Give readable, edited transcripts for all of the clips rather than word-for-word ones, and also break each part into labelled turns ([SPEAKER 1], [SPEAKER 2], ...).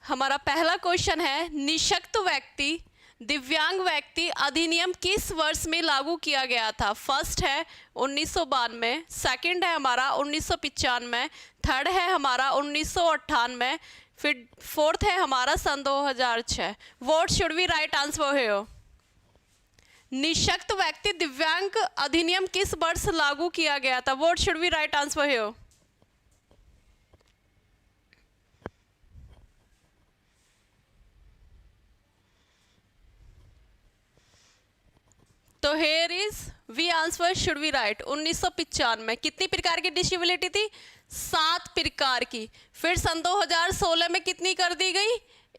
[SPEAKER 1] हमारा पहला क्वेश्चन है, निशक्त व्यक्ति दिव्यांग व्यक्ति अधिनियम किस वर्ष में लागू किया गया था? फर्स्ट है 1992, सेकंड है हमारा 1995, थर्ड है हमारा 1998, फिर फोर्थ है हमारा सन 2006। What should we write answer here? निशक्त व्यक्ति दिव्यांग अधिनियम किस वर्ष लागू किया गया था? What should we write answer here? तो here is we answer should we write 1995। कितनी प्रकार की डिसेबिलिटी थी? 7 प्रकार की। फिर सन 2016 में कितनी कर दी गई?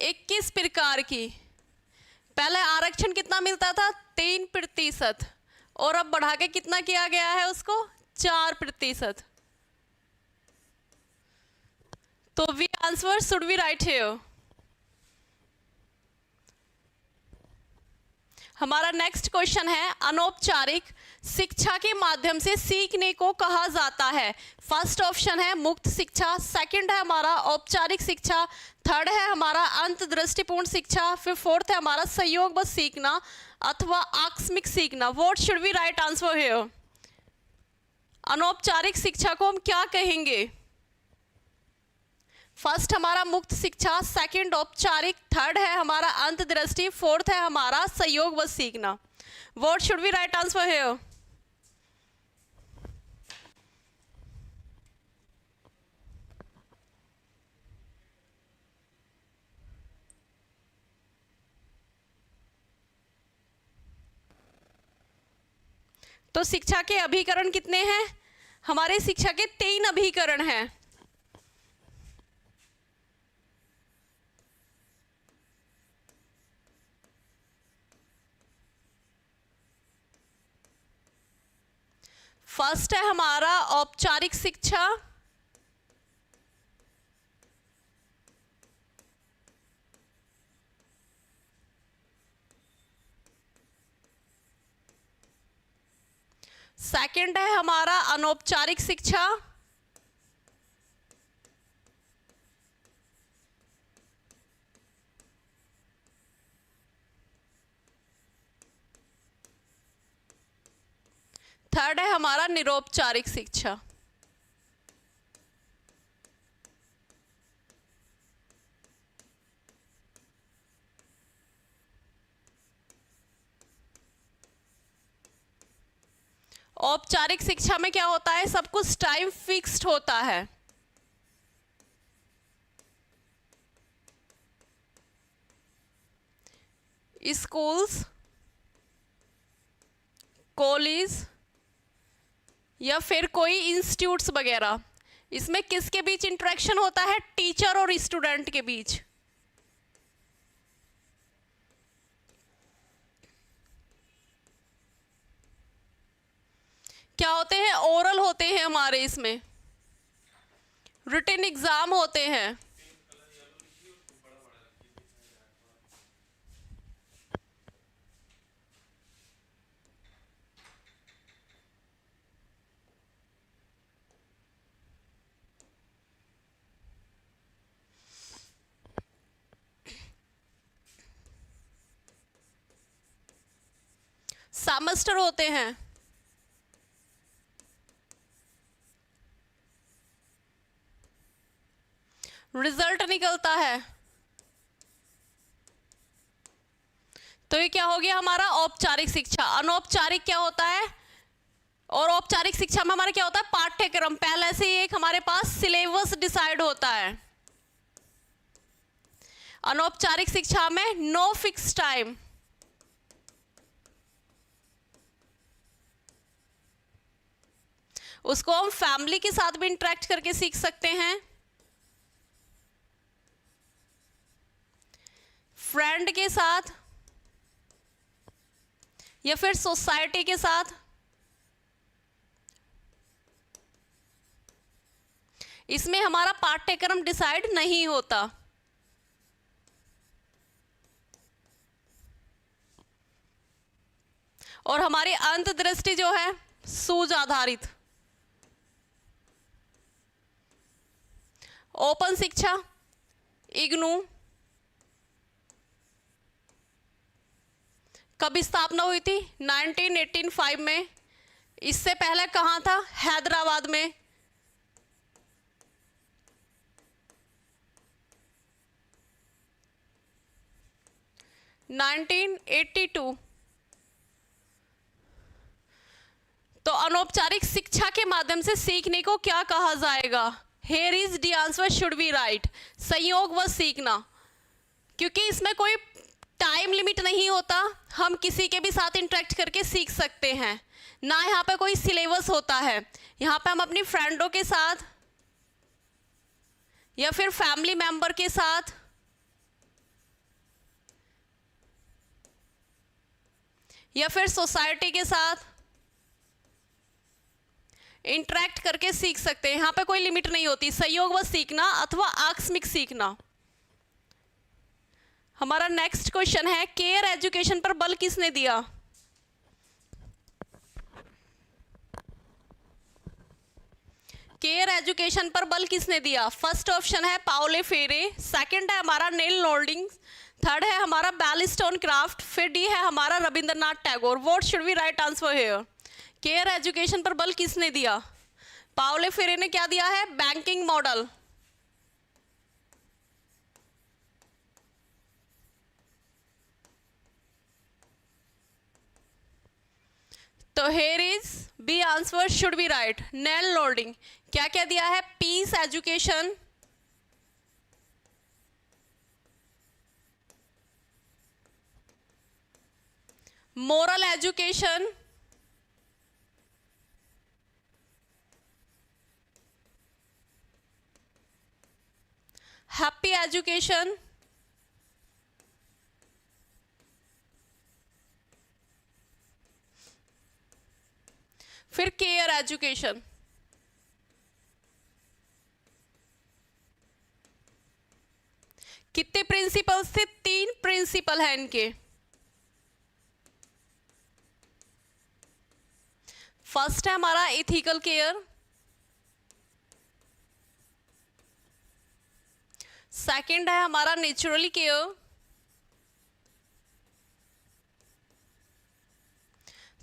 [SPEAKER 1] 21 प्रकार की। पहले आरक्षण कितना मिलता था? 3%, और अब बढ़ा के कितना किया गया है उसको? 4%। तो we answer should we write here? हमारा नेक्स्ट क्वेश्चन है, अनौपचारिक शिक्षा के माध्यम से सीखने को कहा जाता है? फर्स्ट ऑप्शन है मुक्त शिक्षा, सेकंड है हमारा औपचारिक शिक्षा, थर्ड है हमारा अंतदृष्टिपूर्ण शिक्षा, फिर फोर्थ है हमारा सहयोगबद्ध सीखना अथवा आकस्मिक सीखना। What should we write answer here? अनौपचारिक शिक्षा को हम क्या कहेंगे? फर्स्ट हमारा मुक्त शिक्षा, सेकंड औपचारिक, थर्ड है हमारा अंतदृष्टि, फोर्थ है हमारा सहयोगबद्ध सीखना। What should we write answer here? तो शिक्षा के अभिकरण कितने हैं? हमारे शिक्षा के 3 अभिकरण हैं। फर्स्ट है हमारा औपचारिक शिक्षा, सेकंड है हमारा अनौपचारिक शिक्षा, थर्ड है हमारा निरौपचारिक शिक्षा। औपचारिक शिक्षा में क्या होता है? सब कुछ टाइम फिक्स्ड होता है। स्कूल्स, कॉलेज या फिर कोई इंस्टीट्यूट्स वगैरह, इसमें किसके बीच इंटरेक्शन होता है? टीचर और स्टूडेंट के बीच। क्या होते हैं? ओरल होते हैं हमारे, इसमें रिटन एग्जाम होते हैं। सेमेस्टर होते हैं। रिजल्ट निकलता है। तो ये क्या हो गया हमारा? औपचारिक शिक्षा। अनौपचारिक क्या होता है? और औपचारिक शिक्षा में हमारा क्या होता है? पाठ्यक्रम। पहले से ही एक हमारे पास सिलेबस डिसाइड होता है। अनौपचारिक शिक्षा में नो फिक्स टाइम। उसको हम फैमिली के साथ भी इंटरेक्ट करके सीख सकते हैं, फ्रेंड के साथ या फिर सोसाइटी के साथ। इसमें हमारा पाठ्यक्रम डिसाइड नहीं होता। और हमारी अंतदृष्टि जो है सूझ आधारित। ओपन शिक्षा, इग्नू, कब स्थापना हुई थी? 1985 में। इससे पहले कहाँ था? हैदराबाद में। 1982। तो अनौपचारिक शिक्षा के माध्यम से सीखने को क्या कहा जाएगा? Here is the answer should be right. संयोग व सीखना, क्योंकि इसमें कोई टाइम लिमिट नहीं होता, हम किसी के भी साथ इंटरेक्ट करके सीख सकते हैं, ना यहाँ पे कोई सिलेबस होता है। यहाँ पे हम अपनी फ्रेंडों के साथ या फिर फैमिली मेंबर के साथ या फिर सोसाइटी के साथ इंटरेक्ट करके सीख सकते हैं। यहाँ पे कोई लिमिट नहीं होती। सहयोग व सीखना अथवा आकस्मिक सीखना। हमारा नेक्स्ट क्वेश्चन है, केयर एजुकेशन पर बल किसने दिया? केयर एजुकेशन पर बल किसने दिया? फर्स्ट ऑप्शन है पाउले फेरे, सेकंड है हमारा नेल नोल्डिंग, थर्ड है हमारा बैलिस्टोन क्राफ्ट, फिर डी है हमारा Rabindranath Tagore. What should be right answer here? Care education पर बल किसने दिया? पाउले फेरे ने क्या दिया है? Banking model. तो here is B answer should be right. Nel Noddings क्या क्या दिया है? Peace education, moral education, happy education, फिर केयर एजुकेशन। कितने प्रिंसिपल्स थे? 3 प्रिंसिपल है इनके। फर्स्ट है हमारा इथिकल केयर, सेकंड है हमारा नेचुरली केयर,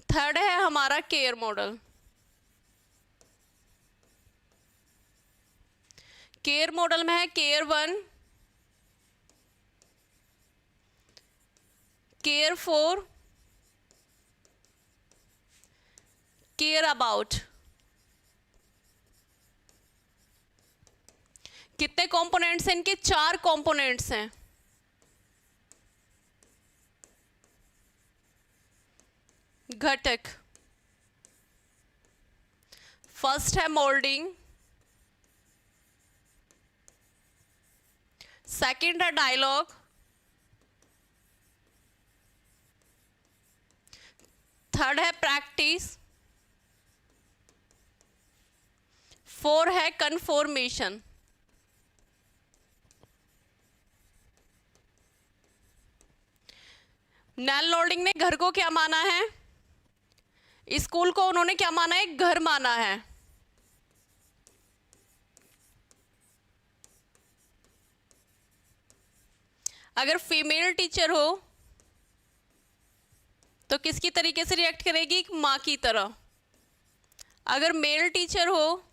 [SPEAKER 1] थर्ड है हमारा केयर मॉडल। केयर मॉडल में है केयर 1, केयर 4, केयर अबाउट। कितने कंपोनेंट्स हैं इनके? 4 कंपोनेंट्स हैं। घटक। फर्स्ट है मोल्डिंग, सेकंड है डायलॉग, थर्ड है प्रैक्टिस, 4 है कन्फॉर्मेशन। नेल लोडिंग ने घर को क्या माना है? स्कूल को उन्होंने क्या माना है? घर माना है। अगर फीमेल टीचर हो तो किसकी तरीके से रिएक्ट करेगी? एक माँ की तरह। अगर मेल टीचर हो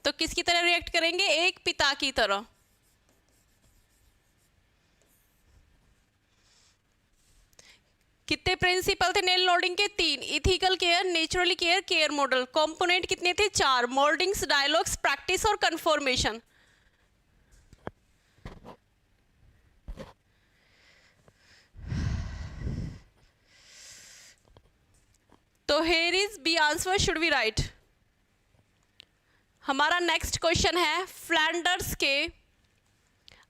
[SPEAKER 1] तो किसकी तरह रिएक्ट करेंगे? एक पिता की तरह। कितने प्रिंसिपल थे नेल लोडिंग के? 3। Ethical care, naturally care, care model. Component कितने थे? 4। मोल्डिंग्स, डायलॉग्स, प्रैक्टिस और कन्फॉर्मेशन। तो here is B answer should be right. हमारा नेक्स्ट क्वेश्चन है, फ्लैंडर्स के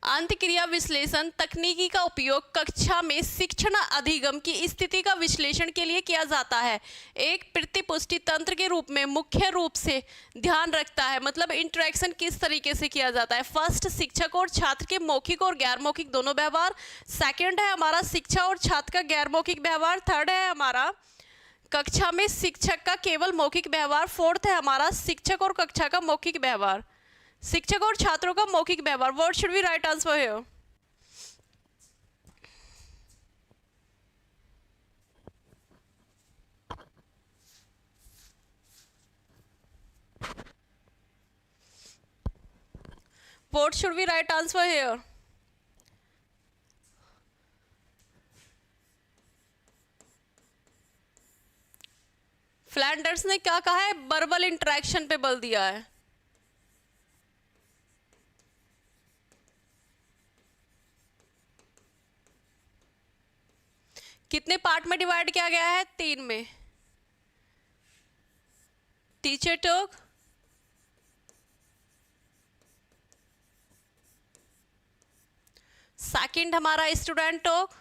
[SPEAKER 1] अंतक्रिया विश्लेषण तकनीकी का उपयोग कक्षा में शिक्षण अधिगम की स्थिति का विश्लेषण के लिए किया जाता है। एक प्रतिपुष्टि तंत्र के रूप में मुख्य रूप से ध्यान रखता है, मतलब इंटरेक्शन किस तरीके से किया जाता है। फर्स्ट, शिक्षक और छात्र के मौखिक और गैर मौखिक दोनों व्यवहार। सेकंड है हमारा शिक्षा और छात्र का गैर मौखिक व्यवहार। थर्ड है हमारा कक्षा में शिक्षक का केवल मौखिक व्यवहार। फोर्थ है हमारा शिक्षक और कक्षा का मौखिक व्यवहार, शिक्षक और छात्रों का मौखिक व्यवहार। What should be right answer here? What should we write answer here? Flanders ने क्या कहा है? वर्बल इंटरेक्शन पे बल दिया है। कितने पार्ट में डिवाइड किया गया है? 3 में। टीचर टॉक, सेकंड हमारा स्टूडेंट टॉक,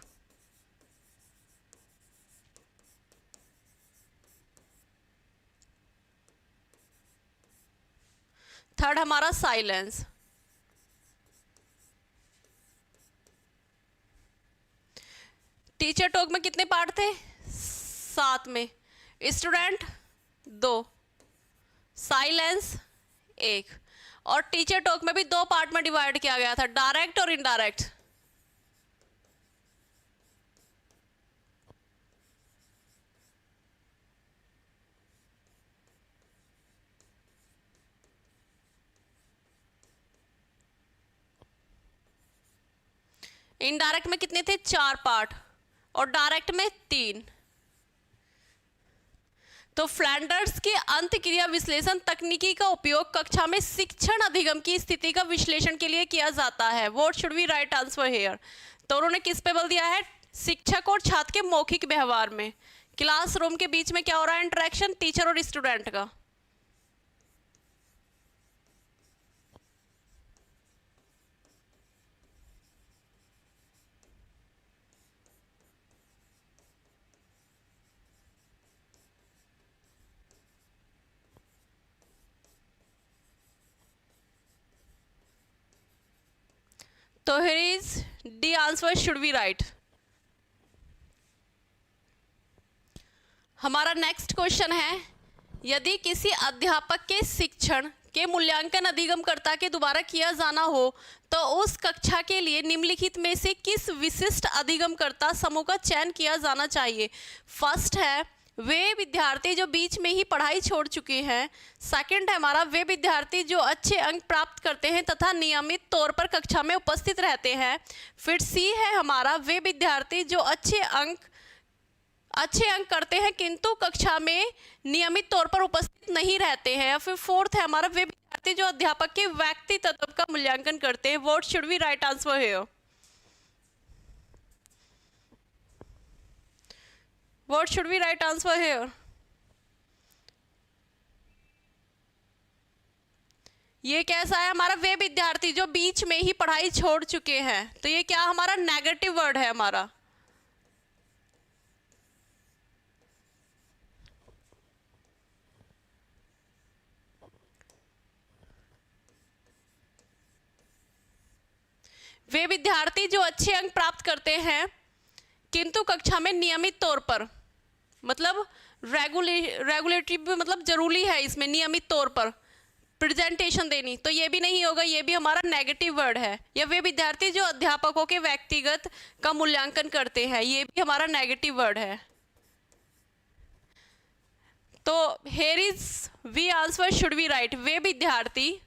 [SPEAKER 1] थर्ड हमारा साइलेंस। टीचर टॉक में कितने पार्ट थे? 7 में। Student 2, silence 1। और टीचर टॉक में भी 2 पार्ट में डिवाइड किया गया था, डायरेक्ट और इनडायरेक्ट। इनडायरेक्ट में कितने थे? 4 पार्ट, और डायरेक्ट में 3। तो फ्लैंडर्स की अंतःक्रिया विश्लेषण तकनीकी का उपयोग कक्षा में शिक्षण अधिगम की स्थिति का विश्लेषण के लिए किया जाता है। What should we write answer here? तो उन्होंने किस पे बल दिया है? शिक्षक और छात्र के मौखिक व्यवहार में। क्लासरूम के बीच में क्या हो रहा है? इंटरेक्शन टीचर और स्टूडेंट का। तो here is D answer should we write? हमारा नेक्स्ट क्वेश्चन है, यदि किसी अध्यापक के शिक्षण के मूल्यांकन अधिगमकर्ता के द्वारा किया जाना हो तो उस कक्षा के लिए निम्नलिखित में से किस विशिष्ट अधिगमकर्ता समूह का चयन किया जाना चाहिए? फर्स्ट है वे विद्यार्थी जो बीच में ही पढ़ाई छोड़ चुके हैं। सेकंड है हमारा वे विद्यार्थी जो अच्छे अंक प्राप्त करते हैं तथा नियमित तौर पर कक्षा में उपस्थित रहते हैं। फिर सी है हमारा वे विद्यार्थी जो अच्छे अंक करते हैं किंतु कक्षा में नियमित तौर पर उपस्थित नहीं रहते हैं। या फिर फोर्थ है हमारा वे विद्यार्थी जो अध्यापक के व्यक्तित्व का मूल्यांकन करते हैं। What should we write answer here? What should we write answer here? ये कैसा है हमारा? वे विद्यार्थी जो बीच में ही पढ़ाई छोड़ चुके हैं। तो ये क्या हमारा? नेगेटिव वर्ड है हमारा। वे विद्यार्थी जो अच्छे अंक प्राप्त करते हैं किंतु कक्षा में नियमित तौर पर, मतलब रेगुलेटरी मतलब जरूरी है इसमें नियमित तौर पर प्रेजेंटेशन देनी, तो ये भी नहीं होगा, ये भी हमारा नेगेटिव वर्ड है। या वे विद्यार्थी जो अध्यापकों के व्यक्तिगत का मूल्यांकन करते हैं, ये भी हमारा नेगेटिव वर्ड है। तो here is we answer should we write वे विद्यार्थी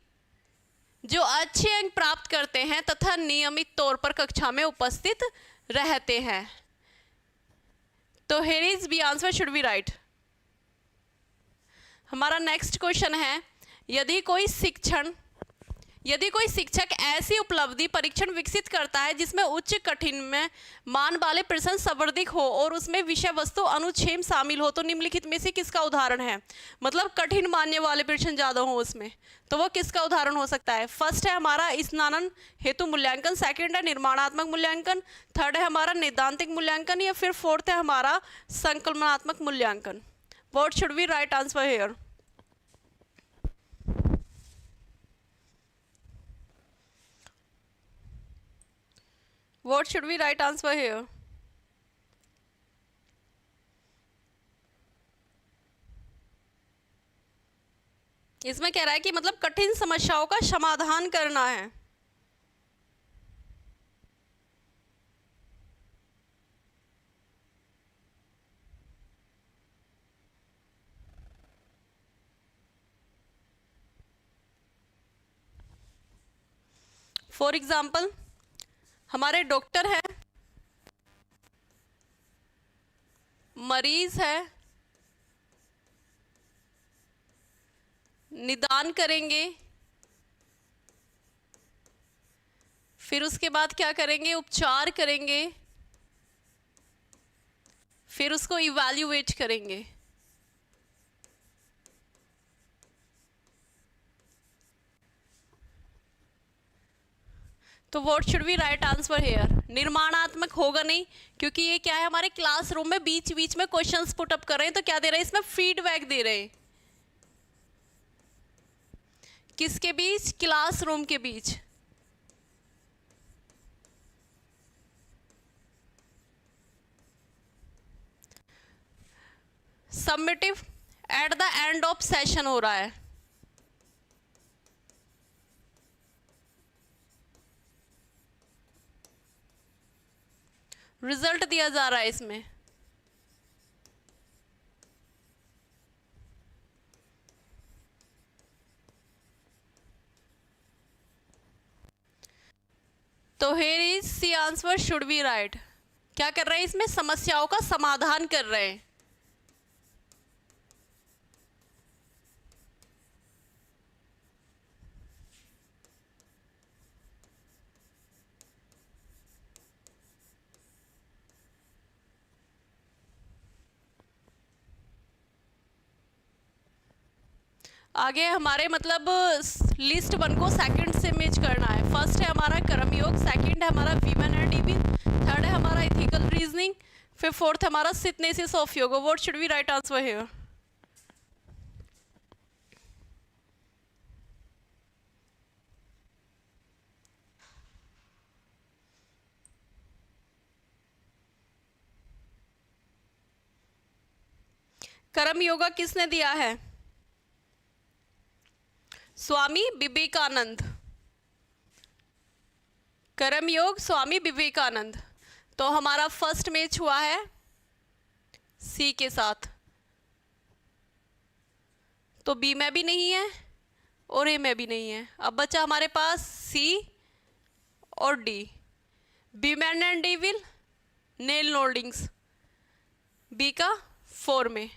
[SPEAKER 1] जो अच्छे अंक प्राप्त करते हैं तथा नियमित तौर पर कक्षा में उपस्थित रहते हैं। तो here is B answer should be right. हमारा नेक्स्ट क्वेश्चन है, यदि कोई शिक्षक ऐसी उपलब्धि परीक्षण विकसित करता है जिसमें उच्च कठिन में मान वाले प्रश्न संवर्धित हो और उसमें विषय वस्तु अनुच्छेद शामिल हो तो निम्नलिखित में से किसका उदाहरण है? मतलब कठिन मानने वाले प्रश्न ज़्यादा हो उसमें, तो वो किसका उदाहरण हो सकता है? फर्स्ट है हमारा स्नातन हेतु मूल्यांकन, सेकंड है निर्माणात्मक मूल्यांकन, थर्ड है हमारा नैदांतिक मूल्यांकन, या फिर फोर्थ है हमारा संकलनात्मक मूल्यांकन। What should we write answer here? What should we write answer here? इसमें कह रहा है कि मतलब कठिन समस्याओं का समाधान करना है। फॉर एग्जाम्पल हमारे डॉक्टर है, मरीज है, निदान करेंगे, फिर उसके बाद क्या करेंगे, उपचार करेंगे, फिर उसको इवैल्यूएट करेंगे। तो what should we write answer here? निर्माणात्मक होगा नहीं, क्योंकि ये क्या है, हमारे क्लासरूम में बीच बीच में क्वेश्चंस पुट अप कर रहे हैं, तो क्या दे रहे हैं इसमें, फीडबैक दे रहे हैं। किसके बीच? क्लासरूम के बीच। Summative at the end of session हो रहा है। रिजल्ट दिया जा रहा है इसमें। तो here is C answer should be write. क्या कर रहे हैं इसमें? समस्याओं का समाधान कर रहे हैं। आगे हमारे मतलब लिस्ट 1 को सेकंड से मैच करना है। फर्स्ट है हमारा कर्मयोग, सेकंड है हमारा वीमेन एंड इविल, थर्ड है हमारा एथिकल रीजनिंग, फिर फोर्थ है हमारा synthesis of yoga. What should we write answer here? Karma Yoga किसने दिया है? स्वामी विवेकानंद। कर्म योग स्वामी विवेकानंद। तो हमारा फर्स्ट मैच हुआ है सी के साथ, तो बी में भी नहीं है और ए में भी नहीं है। अब बचा हमारे पास सी और D. Women and evil, Nel Noddings, B का 4 में,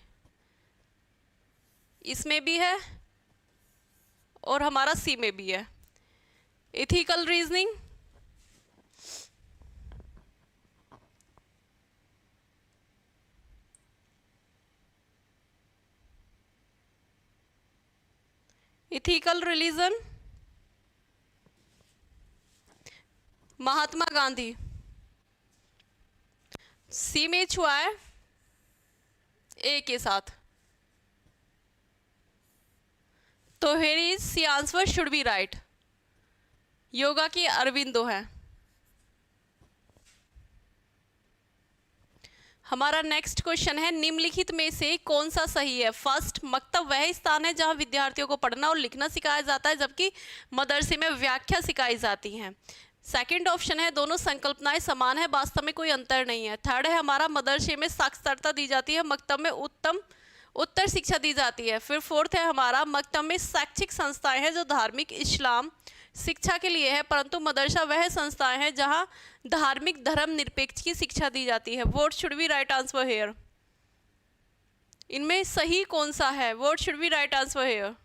[SPEAKER 1] इसमें भी है और हमारा सी में भी है। Ethical reasoning, ethical religion, Mahatma Gandhi, C में छुआ है ए के साथ। तो here is C answer should be write. Yoga की अरविंदो है। हमारा नेक्स्ट क्वेश्चन है, निम्नलिखित में से कौन सा सही है? फर्स्ट, मकतब वह स्थान है जहां विद्यार्थियों को पढ़ना और लिखना सिखाया जाता है, जबकि मदरसे में व्याख्या सिखाई जाती है। सेकंड ऑप्शन है, दोनों संकल्पनाएं समान है, वास्तव में कोई अंतर नहीं है। थर्ड है हमारा, मदरसे में साक्षरता दी जाती है, मकतब में उत्तर शिक्षा दी जाती है। फिर फोर्थ है हमारा, मकतब में शैक्षिक संस्थाएं हैं जो धार्मिक इस्लाम शिक्षा के लिए है, परंतु मदरसा वह संस्थाएं हैं जहां धार्मिक धर्म निरपेक्ष की शिक्षा दी जाती है। What should be right answer here? इनमें सही कौन सा है? What should be right answer here?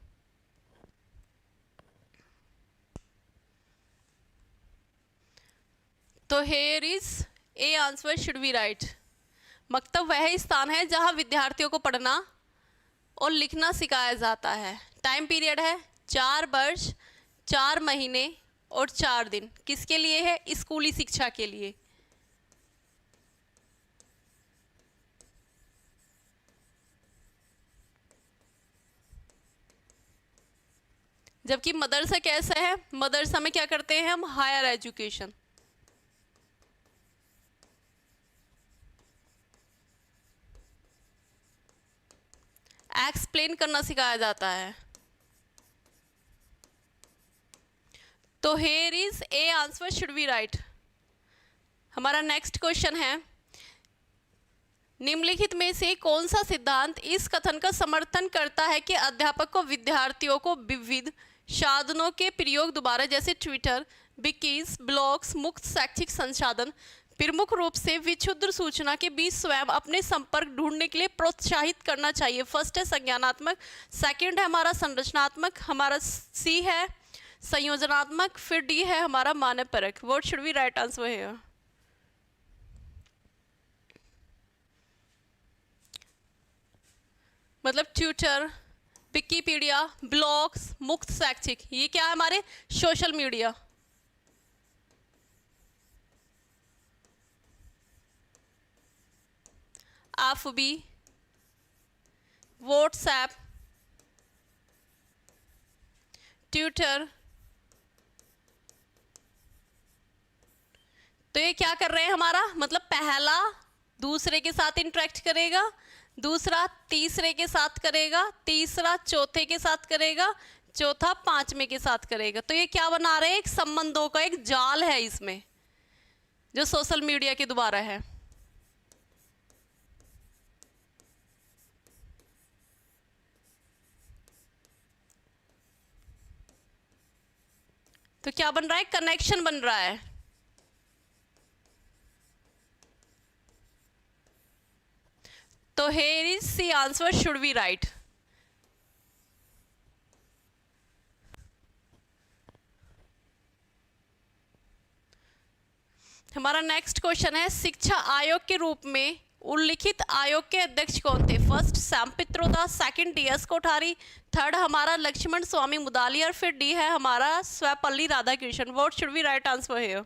[SPEAKER 1] तो here is A answer should be right. मकतब वह स्थान है जहां विद्यार्थियों को पढ़ना और लिखना सिखाया जाता है। टाइम पीरियड है 4 वर्ष 4 महीने और 4 दिन। किसके लिए है? स्कूली शिक्षा के लिए। जबकि मदरसा कैसा है? मदरसा में क्या करते हैं हम? Higher education. एक्सप्लेन करना सिखाया जाता है। तो here is A answer should be right. हमारा नेक्स्ट क्वेश्चन है, निम्नलिखित में से कौन सा सिद्धांत इस कथन का समर्थन करता है कि अध्यापक को विद्यार्थियों को विविध साधनों के प्रयोग द्वारा, जैसे ट्विटर, विकीज, ब्लॉग्स, मुक्त शैक्षिक संसाधन प्रमुख रूप से विक्षुद्र सूचना के बीच स्वयं अपने संपर्क ढूंढने के लिए प्रोत्साहित करना चाहिए। फर्स्ट है संज्ञानात्मक, सेकंड है हमारा संरचनात्मक, हमारा सी है संयोजनात्मक, फिर डी है हमारा मानवपरक। What should we write answer here? मतलब ट्विटर, विकिपीडिया, ब्लॉग्स, मुक्त शैक्षिक, ये क्या है हमारे social media. FB, WhatsApp, Twitter, तो ये क्या कर रहे हैं हमारा, मतलब पहला दूसरे के साथ इंटरेक्ट करेगा, दूसरा तीसरे के साथ करेगा, तीसरा चौथे के साथ करेगा, चौथा पांचवें के साथ करेगा। तो ये क्या बना रहे हैं, एक संबंधों का एक जाल है इसमें, जो सोशल मीडिया के द्वारा है। तो क्या बन रहा है, कनेक्शन बन रहा है। तो here is the answer should we write? हमारा नेक्स्ट क्वेश्चन है, शिक्षा आयोग के रूप में उल्लिखित आयोग के अध्यक्ष कौन थे? First Shyam Pitroda, second DS Kothari, third हमारा लक्ष्मण स्वामी मुदालियार, फिर डी है हमारा Sarvepalli Radhakrishnan. What should we write answer here?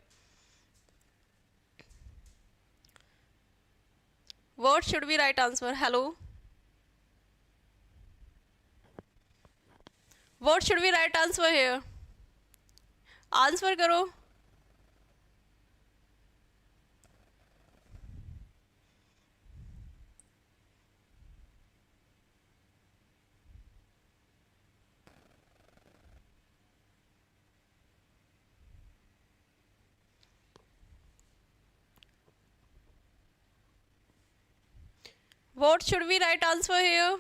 [SPEAKER 1] What should we write answer? Hello. What should we write answer here? Answer करो। What should we write answer here?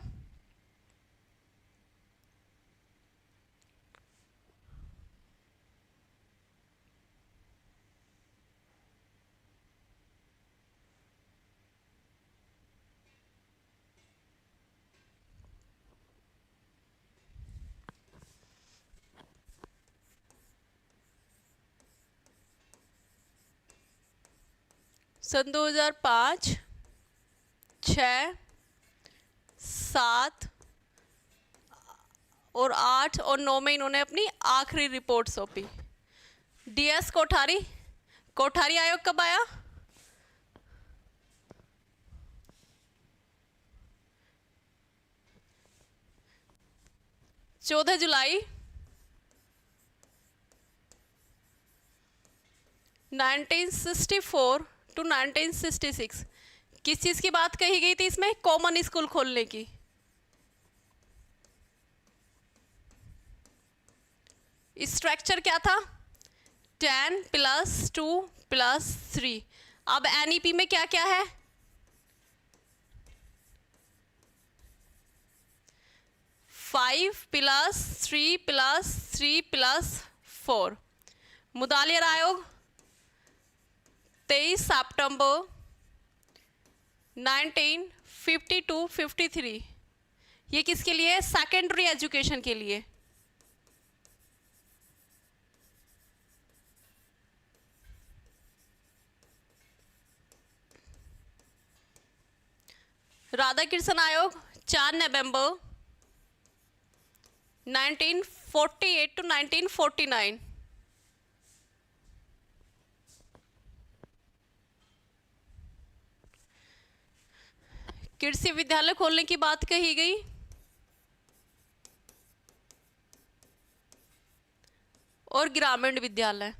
[SPEAKER 1] सन 2005, 6, 7 और 8 और 9 में इन्होंने अपनी आखिरी रिपोर्ट सौंपी। DS कोठारी, कोठारी आयोग कब आया? 14 जुलाई 1964 टू 1966। किस चीज़ की बात कही गई थी इसमें? कॉमन स्कूल खोलने की। स्ट्रक्चर क्या था? 10 + 2 + 3। अब NEP में क्या क्या है? 5 + 3 + 3 + 4। मुदालियार आयोग 23 सितंबर 1952-53। ये किसके लिए? सेकेंडरी एजुकेशन के लिए। राधाकृष्ण आयोग 4 नवंबर 1948 टू 1949। कृषि विद्यालय खोलने की बात कही गई। और ग्रामीण विद्यालय।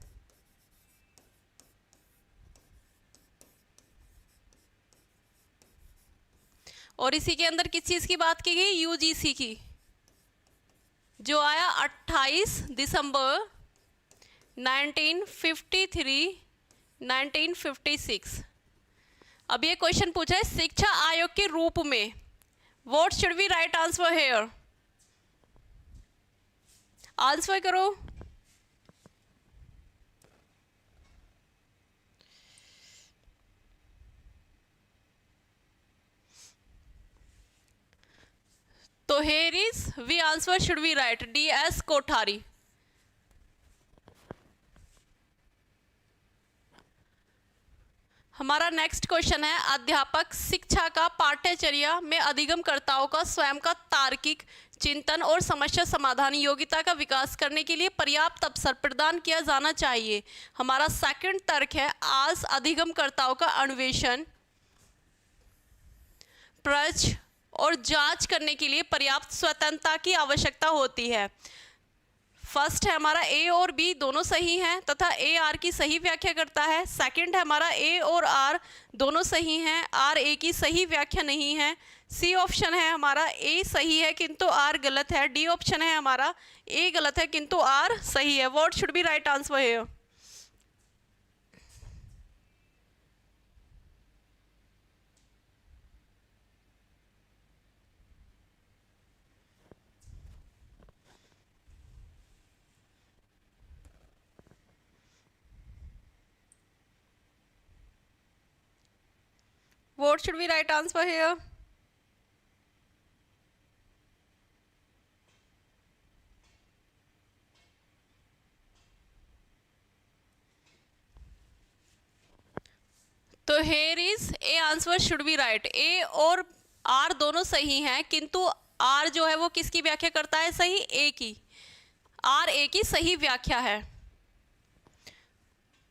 [SPEAKER 1] और इसी के अंदर किस चीज़ की बात की गई? UGC की, जो आया 28 दिसंबर 1953-1956। अब ये क्वेश्चन पूछा है शिक्षा आयोग के रूप में। What should we write answer here? Answer करो। तो here is we answer should we write D.S. Kothari. हमारा नेक्स्ट क्वेश्चन है, अध्यापक शिक्षा का पाठ्यचर्या में अधिगमकर्ताओं का स्वयं का तार्किक चिंतन और समस्या समाधान योग्यता का विकास करने के लिए पर्याप्त अवसर प्रदान किया जाना चाहिए। हमारा सेकंड तर्क है, आज अधिगमकर्ताओं का अन्वेषण, प्रश्न और जांच करने के लिए पर्याप्त स्वतंत्रता की आवश्यकता होती है। फर्स्ट है हमारा ए और बी दोनों सही हैं तथा ए आर की सही व्याख्या करता है। सेकंड है हमारा ए और आर दोनों सही हैं, आर ए की सही व्याख्या नहीं है। सी ऑप्शन है हमारा ए सही है किंतु आर गलत है। डी ऑप्शन है हमारा ए गलत है किंतु आर सही है। What should be right answer here? What should we write answer here? तो here is A answer should be right। A और R दोनों सही हैं किंतु R जो है वो किसकी व्याख्या करता है? सही A की। R A की सही व्याख्या है।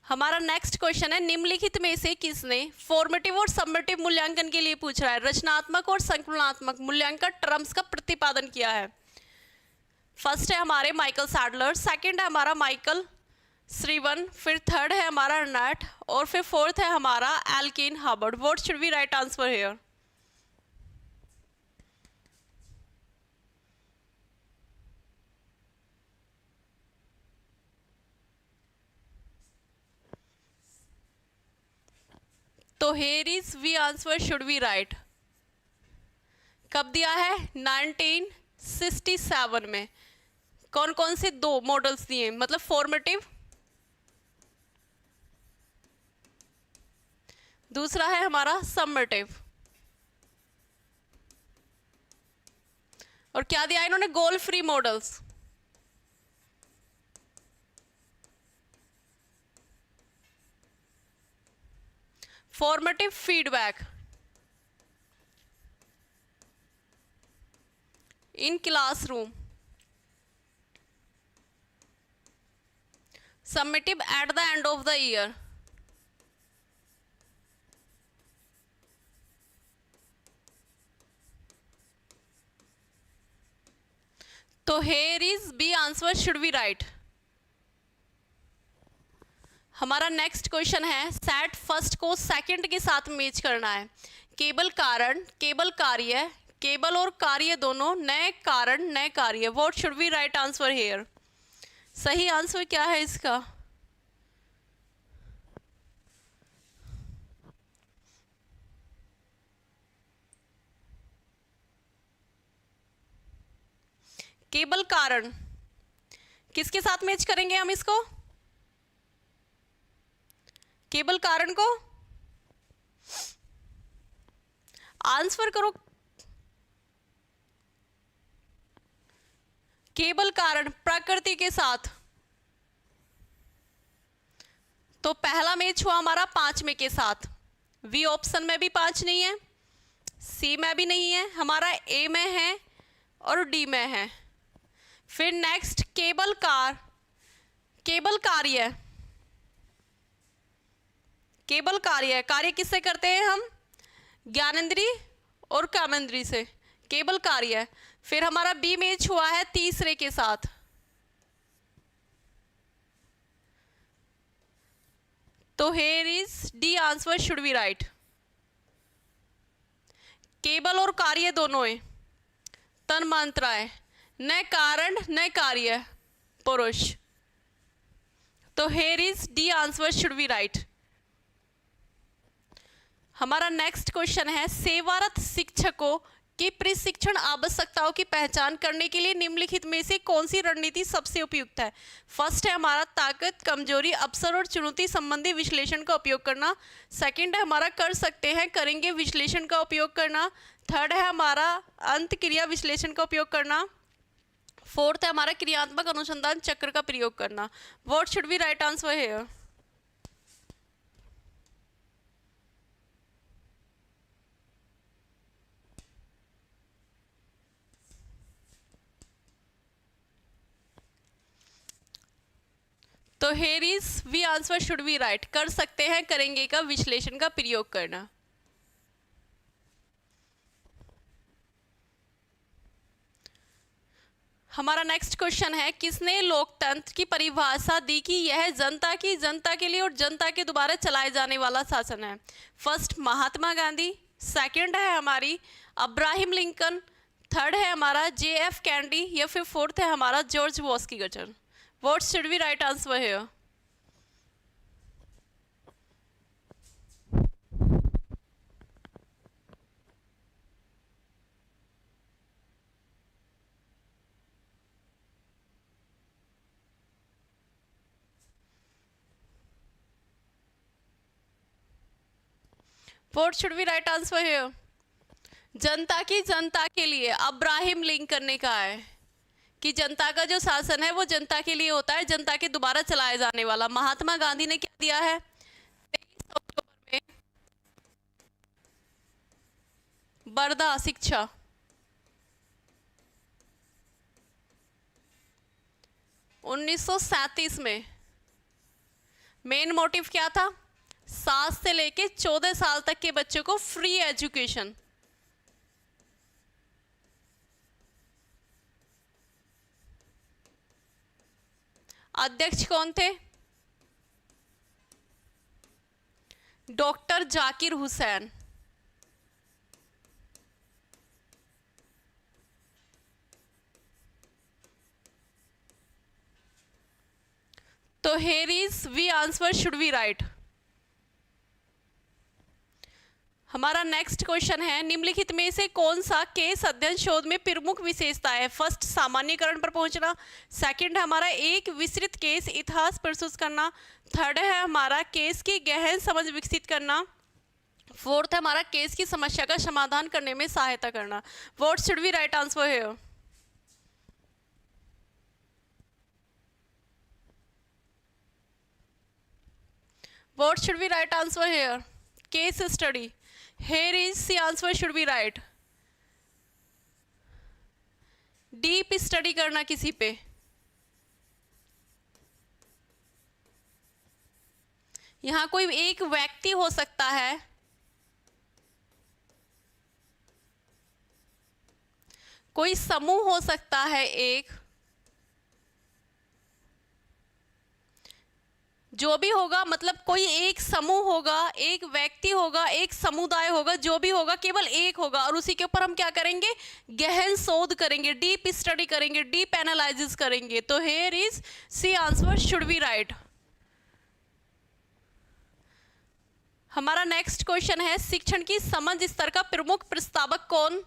[SPEAKER 1] हमारा नेक्स्ट क्वेश्चन है, निम्नलिखित में से किसने फॉर्मेटिव और सबमेटिव मूल्यांकन के लिए पूछ रहा है रचनात्मक और संकलनात्मक मूल्यांकन टर्म्स का प्रतिपादन किया है? फर्स्ट है हमारे माइकल सैडलर, सेकंड है हमारा माइकल श्रीवन, फिर थर्ड है हमारा नट और फिर फोर्थ है हमारा Elkin Hubbard. What should be right answer here? तो here is we answer should be right। कब दिया है? 1967 में। कौन कौन से दो मॉडल्स दिए, मतलब फॉर्मेटिव, दूसरा है हमारा सबमेटिव, और क्या दिया इन्होंने? Goal free models. Formative feedback in classroom, summative at the end of the year. तो here is B answer should be right. हमारा नेक्स्ट क्वेश्चन है, सेट फर्स्ट को सेकंड के साथ मैच करना है। केवल कारण, केवल कार्य, केवल और कार्य दोनों, नए कारण, नए कार्य। What should be right answer here? सही आंसर क्या है इसका? केवल कारण किसके साथ मैच करेंगे हम इसको? केवल कारण को आंसर करो। केवल कारण प्रकृति के साथ, तो पहला मैच हुआ हमारा 5 में के साथ। वी ऑप्शन में भी 5 नहीं है, सी में भी नहीं है, हमारा ए में है और डी में है। फिर नेक्स्ट केवल केवल कार्य, केवल कार्य, कार्य किससे करते हैं हम? ज्ञानेंद्रिय और कामेंद्रिय से, केवल कार्य। फिर हमारा बी मैच हुआ है तीसरे के साथ, तो here is D answer should be right. केवल और कार्य दोनों है, तन मंत्राय, न कारण न कार्य, पुरुष। तो here is D answer should be right. हमारा नेक्स्ट क्वेश्चन है, सेवारत शिक्षकों कि प्रशिक्षण आवश्यकताओं की पहचान करने के लिए निम्नलिखित में से कौन सी रणनीति सबसे उपयुक्त है? फर्स्ट है हमारा ताकत, कमजोरी, अवसर और चुनौती संबंधी विश्लेषण का उपयोग करना। सेकंड है हमारा कर सकते हैं, करेंगे विश्लेषण का उपयोग करना। थर्ड है हमारा अंत क्रिया विश्लेषण का उपयोग करना। फोर्थ है हमारा क्रियात्मक अनुसंधान चक्र का प्रयोग करना। What should be right answer here? तो here is we answer should be right, कर सकते हैं, करेंगे का विश्लेषण का प्रयोग करना। हमारा नेक्स्ट क्वेश्चन है, किसने लोकतंत्र की परिभाषा दी कि यह जनता की, जनता के लिए और जनता के द्वारा चलाए जाने वाला शासन है? फर्स्ट महात्मा गांधी, सेकंड है हमारी अब्राहम लिंकन, थर्ड है हमारा JF कैंडी, या फिर फोर्थ है हमारा George Washington. What should be right answer here? What should be right answer here? जनता की, जनता के लिए अब्राहम लिंकन ने कहा है कि जनता का जो शासन है वो जनता के लिए होता है, जनता के द्वारा चलाया जाने वाला। महात्मा गांधी ने क्या दिया है? 23 अक्टूबर में बर्दा शिक्षा। 1937 में मेन मोटिव क्या था? 7 से लेके 14 साल तक के बच्चों को फ्री एजुकेशन। अध्यक्ष कौन थे? डॉक्टर जाकिर हुसैन। तो here is we answer should be right. हमारा नेक्स्ट क्वेश्चन है, निम्नलिखित में से कौन सा केस अध्ययन शोध में प्रमुख विशेषता है? फर्स्ट सामान्यकरण पर पहुंचना, सेकंड है हमारा एक विस्तृत केस इतिहास प्रस्तुत करना, थर्ड है हमारा केस की गहन समझ विकसित करना, फोर्थ है हमारा केस की समस्या का समाधान करने में सहायता करना। What should be right answer here? What should be right answer here? Case study. Here is the answer should be right. Deep study करना किसी पे। यहां कोई एक व्यक्ति हो सकता है, कोई समूह हो सकता है, एक जो भी होगा, मतलब कोई एक समूह होगा, एक व्यक्ति होगा, एक समुदाय होगा, जो भी होगा केवल एक होगा, और उसी के ऊपर हम क्या करेंगे? गहन शोध करेंगे, डीप स्टडी करेंगे, डीप एनालिसिस करेंगे। तो here is C answer should be right. हमारा नेक्स्ट क्वेश्चन है, शिक्षण की समझ स्तर का प्रमुख प्रस्तावक कौन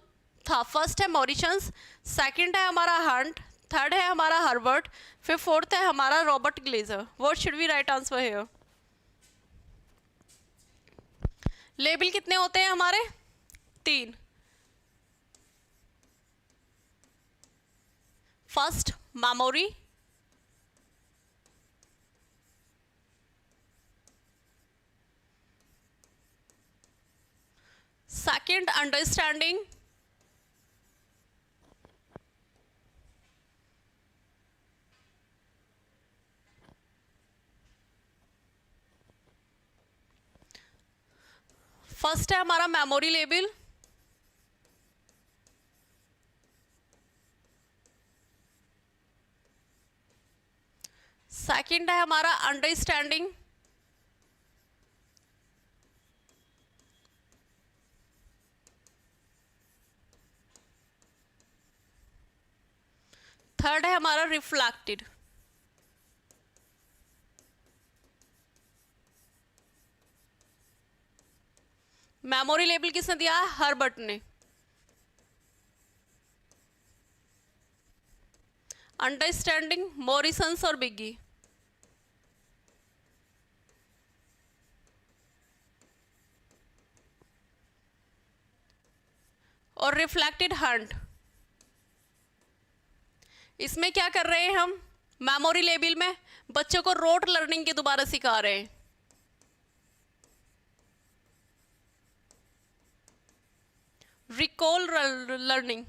[SPEAKER 1] था? फर्स्ट है मॉरिसन, सेकंड है हमारा हंट, थर्ड है हमारा हार्वर्ड, फिर फोर्थ है हमारा Robert Glazer. What should be right answer here? Label कितने होते हैं हमारे? 3। First memory, second understanding, first है हमारा मेमोरी लेबल, सेकंड है हमारा अंडरस्टैंडिंग, थर्ड है हमारा रिफ्लेक्टेड। मेमोरी लेबल किसने दिया है? हर्बर्ट ने। अंडरस्टैंडिंग, मॉरिसन्स और बिगी। और रिफ्लेक्टेड हंट। इसमें क्या कर रहे हैं हम? मेमोरी लेवल में बच्चों को रोट लर्निंग के दोबारा सिखा रहे हैं। Recall learning.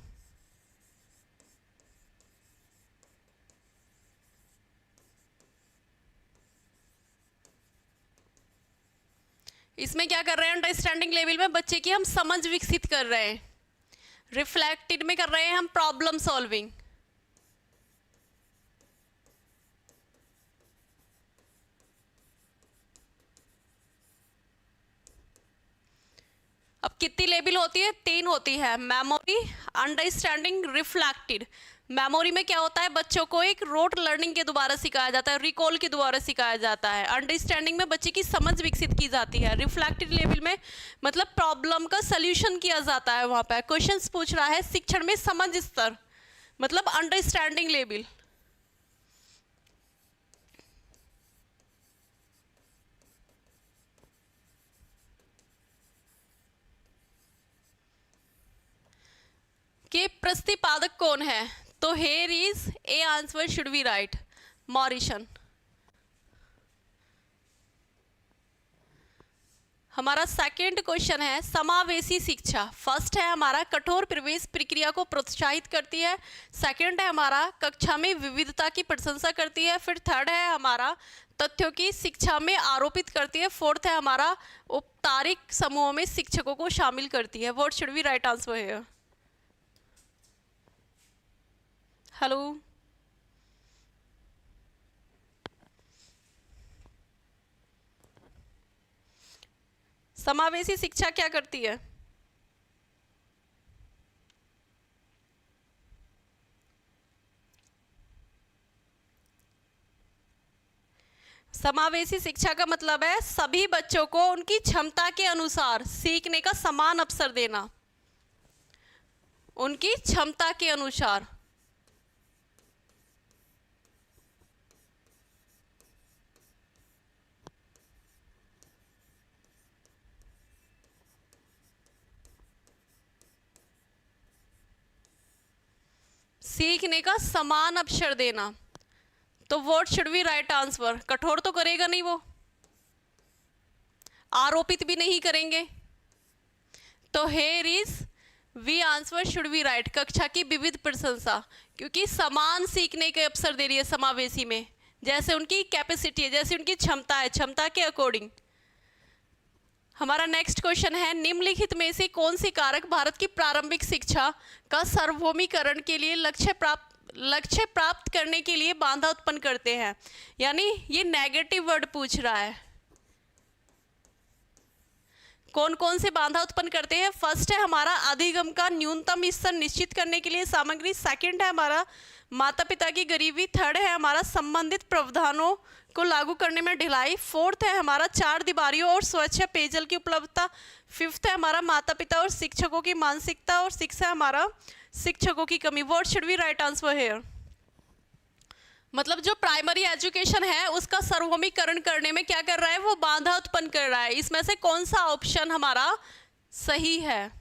[SPEAKER 1] इसमें क्या कर रहे हैं? अंडरस्टैंडिंग लेवल में बच्चे की हम समझ विकसित कर रहे हैं। रिफ्लेक्टेड में कर रहे हैं हम प्रॉब्लम सॉल्विंग। अब कितनी लेवल होती है? 3 होती है, मेमोरी, अंडरस्टैंडिंग, रिफ्लेक्टेड। मेमोरी में क्या होता है? बच्चों को एक रोट लर्निंग के द्वारा सिखाया जाता है, रिकॉल के द्वारा सिखाया जाता है। अंडरस्टैंडिंग में बच्चे की समझ विकसित की जाती है। रिफ्लेक्टेड लेवल में मतलब प्रॉब्लम का सल्यूशन किया जाता है। वहाँ पर क्वेश्चंस पूछ रहा है शिक्षण में समझ स्तर, मतलब अंडरस्टैंडिंग लेवल। के प्रतिपादक कौन है? तो here is A answer should be right, Morrison. हमारा सेकंड क्वेश्चन है समावेशी शिक्षा। फर्स्ट है हमारा कठोर प्रवेश प्रक्रिया को प्रोत्साहित करती है। सेकंड है हमारा कक्षा में विविधता की प्रशंसा करती है। फिर थर्ड है हमारा तथ्यों की शिक्षा में आरोपित करती है। फोर्थ है हमारा औपचारिक समूहों में शिक्षकों को शामिल करती है। What should be right answer है? हेलो, समावेशी शिक्षा क्या करती है? समावेशी शिक्षा का मतलब है सभी बच्चों को उनकी क्षमता के अनुसार सीखने का समान अवसर देना। उनकी क्षमता के अनुसार। सीखने का समान अवसर देना। तो what should be right answer? कठोर तो करेगा नहीं, वो आरोपित भी नहीं करेंगे। तो here is we answer should be right, कक्षा की विविध प्रशंसा, क्योंकि समान सीखने के अवसर दे रही है समावेशी में। जैसे उनकी कैपेसिटी है, जैसे उनकी क्षमता है, क्षमता के अकॉर्डिंग। हमारा नेक्स्ट क्वेश्चन है निम्नलिखित में से कौन सी कारक भारत की प्रारंभिक शिक्षा का सार्वभौमिकरण के लिए लक्ष्य प्राप्त करने के लिए बाधा उत्पन्न करते हैं? यानी ये नेगेटिव वर्ड पूछ रहा है। कौन कौन से बाधा उत्पन्न करते हैं? फर्स्ट है हमारा अधिगम का न्यूनतम स्तर निश्चित करने के लिए सामग्री। सेकंड है हमारा माता पिता की गरीबी। थर्ड है हमारा संबंधित प्रावधानों को लागू करने में ढिलाई। फोर्थ है हमारा चार दीवारियों और स्वच्छ पेयजल की उपलब्धता। फिफ्थ है हमारा माता पिता और शिक्षकों की मानसिकता। और सिक्स है हमारा शिक्षकों की कमी। What should be right answer here? मतलब जो प्राइमरी एजुकेशन है उसका सार्वभौमिकरण करने में क्या कर रहा है? वो बाधा उत्पन्न कर रहा है। इसमें से कौन सा ऑप्शन हमारा सही है?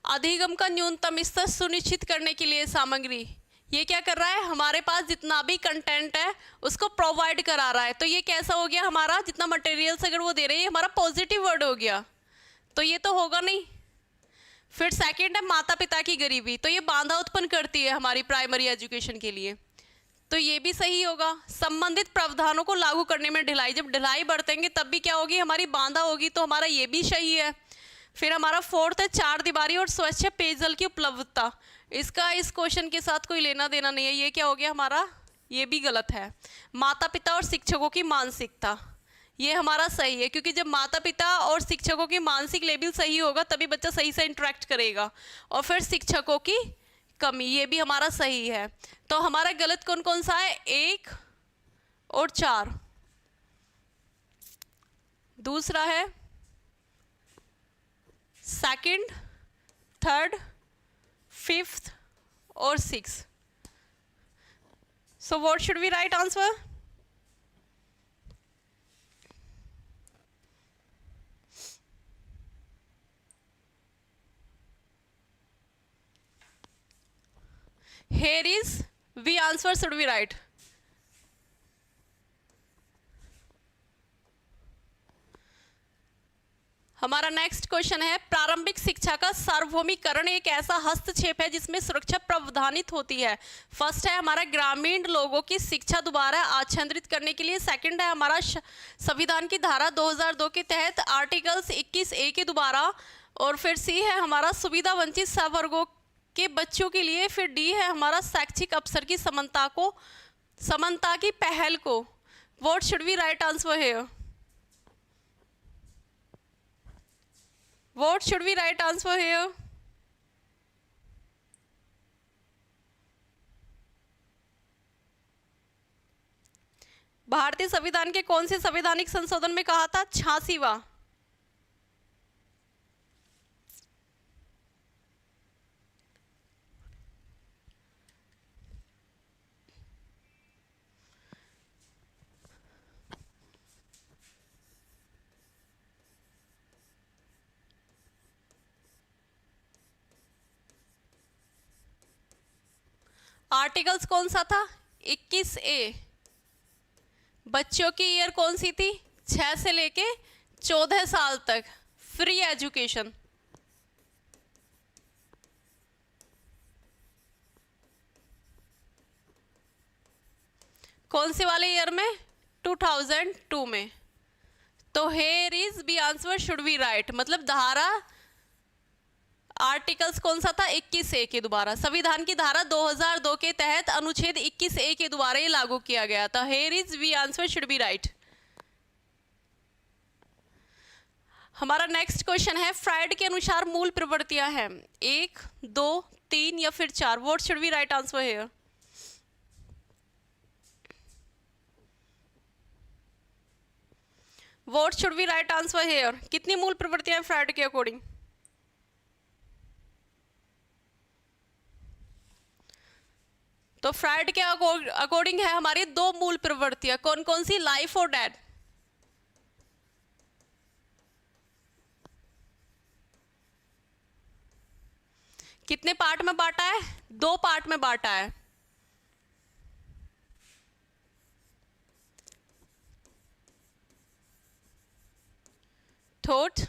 [SPEAKER 1] अधिगम का न्यूनतम स्तर सुनिश्चित करने के लिए सामग्री। ये क्या कर रहा है? हमारे पास जितना भी कंटेंट है उसको प्रोवाइड करा रहा है। तो ये कैसा हो गया? हमारा जितना मटेरियल्स अगर वो दे रहे हैं, हमारा पॉजिटिव वर्ड हो गया। तो ये तो होगा नहीं। फिर सेकंड है माता पिता की गरीबी। तो ये बाधा उत्पन्न करती है हमारी प्राइमरी एजुकेशन के लिए। तो ये भी सही होगा। संबंधित प्रावधानों को लागू करने में ढिलाई। जब ढिलाई बरतेंगे तब भी क्या होगी? हमारी बाधा होगी। तो हमारा ये भी सही है। फिर हमारा फोर्थ है चार दीवारी और स्वच्छ पेयजल की उपलब्धता। इसका इस क्वेश्चन के साथ कोई लेना देना नहीं है। ये क्या हो गया हमारा? ये भी गलत है। माता पिता और शिक्षकों की मानसिकता, ये हमारा सही है, क्योंकि जब माता पिता और शिक्षकों की मानसिक लेवल सही होगा तभी बच्चा सही से इंटरेक्ट करेगा। और फिर शिक्षकों की कमी, ये भी हमारा सही है। तो हमारा गलत कौन कौन सा है? 1 और 4। दूसरा है सेकंड, थर्ड, फिफ्थ और 6। So what should we write answer? Here is V answer should be right. हमारा नेक्स्ट क्वेश्चन है, प्रारंभिक शिक्षा का सार्वभौमिकरण एक ऐसा हस्तक्षेप है जिसमें सुरक्षा प्रावधानित होती है। फर्स्ट है हमारा ग्रामीण लोगों की शिक्षा दोबारा आच्छादित करने के लिए। सेकंड है हमारा संविधान की धारा 2002 के तहत आर्टिकल्स 21A के दोबारा। और फिर सी है हमारा सुविधा वंचित सबवर्गों के बच्चों के लिए। फिर डी है हमारा शैक्षिक अवसर की समानता की पहल को। What should we write answer here? What should we write answer here? भारतीय संविधान के कौन से संवैधानिक संशोधन में कहा था? 86वां। आर्टिकल्स कौन सा था? 21A। बच्चों की ईयर कौन सी थी? 6 से लेके 14 साल तक फ्री एजुकेशन। कौन से वाले ईयर में? 2002 में। तो here is B answer should be right. मतलब धारा आर्टिकल्स कौन सा था? 21A के द्वारा। संविधान की धारा 2002 के तहत अनुच्छेद 21A के द्वारा ये लागू किया गया था। Here is B answer should be right. हमारा नेक्स्ट क्वेश्चन है, फ्राइड के अनुसार मूल प्रवृत्तियां हैं 1, 2, 3 या फिर 4। What should be right answer here? What should be right answer here? कितनी मूल प्रवृत्तियां हैं फ्राइड के अकॉर्डिंग? तो फ्राइड के अकॉर्डिंग है हमारी 2 मूल प्रवृत्तियां। कौन कौन सी? लाइफ और डेथ। कितने पार्ट में बांटा है? 2 पार्ट में बांटा है। Thought,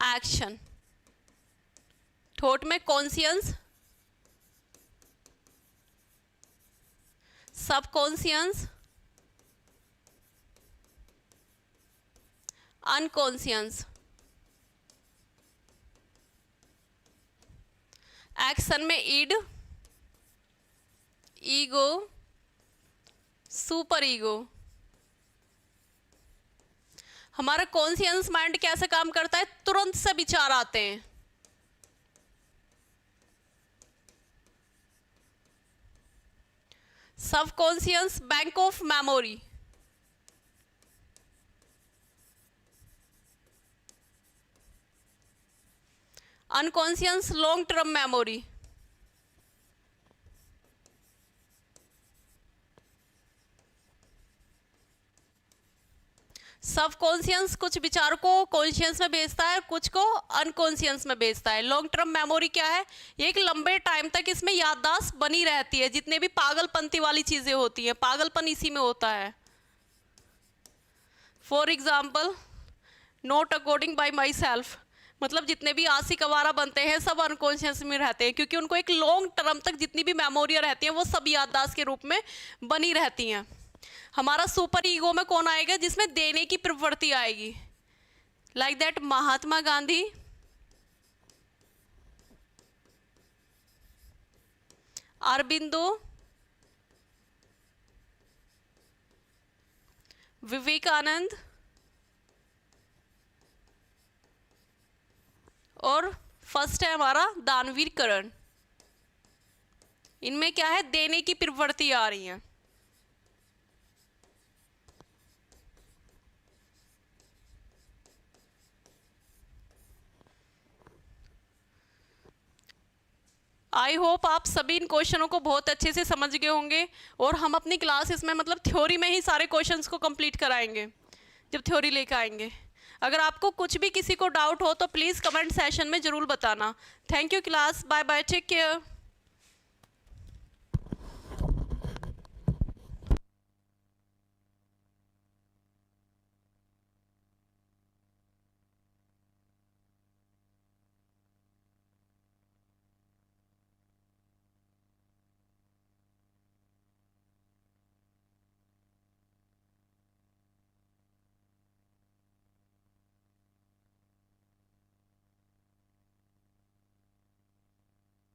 [SPEAKER 1] action. थॉट में कॉन्शियस, सबकॉन्शियस, अनकॉन्शियस। एक्शन में ईड, ईगो, सुपर ईगो। हमारा कॉन्शियस माइंड कैसे काम करता है? तुरंत से विचार आते हैं। Subconscious bank of memory. Unconscious long term memory. Subconscious कुछ विचार को कॉन्शियस में भेजता है, कुछ को अनकॉन्शियस में भेजता है। लॉन्ग टर्म मेमोरी क्या है? एक लंबे टाइम तक इसमें याददाश्त बनी रहती है। जितने भी पागलपंती वाली चीजें होती हैं, पागलपन इसी में होता है। For example, not according by my self. मतलब जितने भी आशिक आवारा बनते हैं सब अनकॉन्शियस में रहते हैं, क्योंकि उनको एक लॉन्ग टर्म तक जितनी भी मेमोरियाँ रहती हैं वो सब याददाश्त के रूप में बनी रहती हैं। हमारा सुपर ईगो में कौन आएगा? जिसमें देने की प्रवृत्ति आएगी। लाइक दैट महात्मा गांधी, अरबिंदो, विवेकानंद और फर्स्ट है हमारा दानवीर करण। इनमें क्या है? देने की प्रवृत्ति आ रही है। आई होप आप सभी इन क्वेश्चनों को बहुत अच्छे से समझ गए होंगे, और हम अपनी क्लास इसमें मतलब थ्योरी में ही सारे क्वेश्चंस को कंप्लीट कराएंगे जब थ्योरी लेकर आएंगे। अगर आपको कुछ भी किसी को डाउट हो तो प्लीज़ कमेंट सेशन में ज़रूर बताना। Thank you class, bye bye, take care.